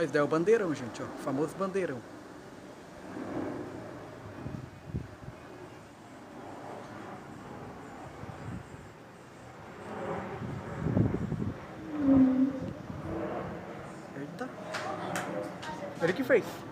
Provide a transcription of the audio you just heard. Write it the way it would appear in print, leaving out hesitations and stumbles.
Esse daí é o bandeirão, gente, ó. O famoso bandeirão. Eita. Ele que fez.